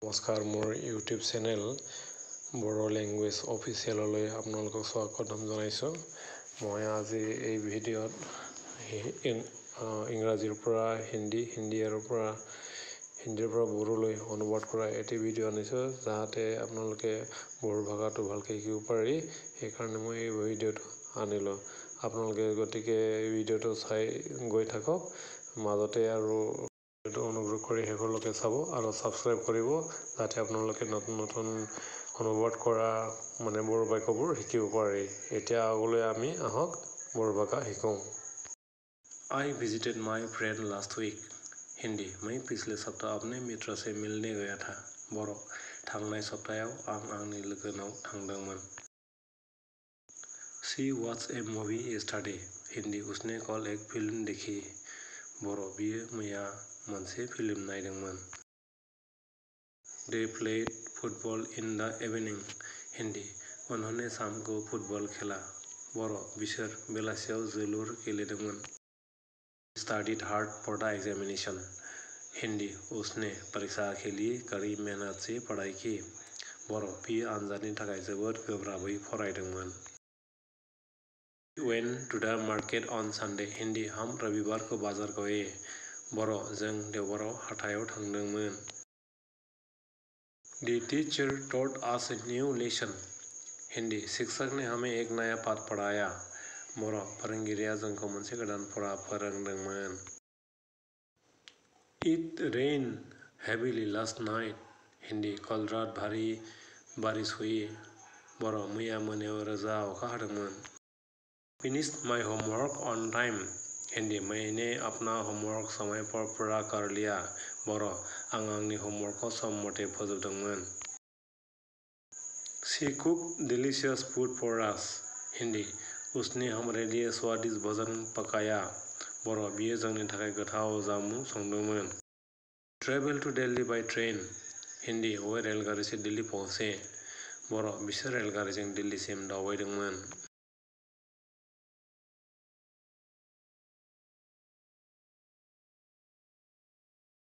নমস্কাৰ মোৰ YouTube channel বড়ো লেংগুৱেজ অফিচিয়েললৈ আপোনালোকক স্বাগতম জনাইছোঁ। মই আজি এই ভিডিঅ'ত ইংৰাজীৰ পৰা হিন্দীৰ পৰা বড়োলৈ অনুবাদ কৰা এটি ভিডিঅ' আনিছোঁ, যাতে আপোনালোকে বড়ো ভাষাটো ভালকৈ শিকিব পাৰি। সেইকাৰণে মই এই ভিডিঅ'টো আনিলোঁ। আপোনালোকে গতিকে এই ভিডিঅ'টো চাই গৈ থাকক, মাজতে আৰু অনুগ্ৰহ কৰি শেষলৈকে চাব আৰু ছাবস্ক্ৰাইব কৰিব, যাতে আপোনালোকে নতুন অনুবাদ কৰা বড়ো বাক্যবোৰ শিকিব পাৰি। এতিয়া আগলৈ আমি আহক বড়ো ভাষা শিকোঁ। I visited my friend last week. Hindi मैं पिछले सप्ताह अपने मित्र से मिलने गया था। बड़ो थांनाय सप्तायाव आं आंनि लोगोनाव थांदोंमोन। She watched a movie yesterday. Hindi उसने कल एक फिल्म देखी। बड़ो बियो मैया मोनसे फिल्म नायदोंमोन। They played football in the evening. Hindi उन्होंने शाम को फुटबल खेला। बड़ो बिसोर बेलासियाव जोलुर गेलेदोंमोन। Studied hard for the examination. Hindi उसने परीक्षा के लिए कड़ी मेहनत से पढ़ाई की। बड़ो बियो आनजादनि थाखाय जोबोद गोब्राबै फरायदोंमोन। We went to the market on Sunday. Hindi हम रविवार को बाजार गए। बड़ो जों देवबाराव हाथायाव थांदोंमोन। The teacher taught us a new lesson. Hindi शिक्षक ने हमें एक नया पाठ पढ़ाया। बड़ो फोरोंगिरिया जोंखौ मोनसे गोदान फरा फोरोंदोंमन। It rained heavily last night. Hindi कल रात भारी बारिश हुई। बड़ो मैया मोनायाव रोजा अखा हादोंमोन। Finished my homework on time. Hindi मैंने अपना होमवर्क समय पर पूरा कर लिया। बड़ो आं आंनि होमवर्कखौ सम मथे फोजोबदोंमोन। She cooked delicious food for us. Hindi उसने हमारे लिए स्वादिष्ट भोजन पकाया। बड़ो बियो जोंनि थाखाय गोथाव जामुं संदोंमोन। Travel to Delhi by train. Hindi वे रेलगाड़ी से दिल्ली पहुंचे। बड़ो बिसोर रेलगाड़ीजों दिल्लीसिम दावबायदोंमोन।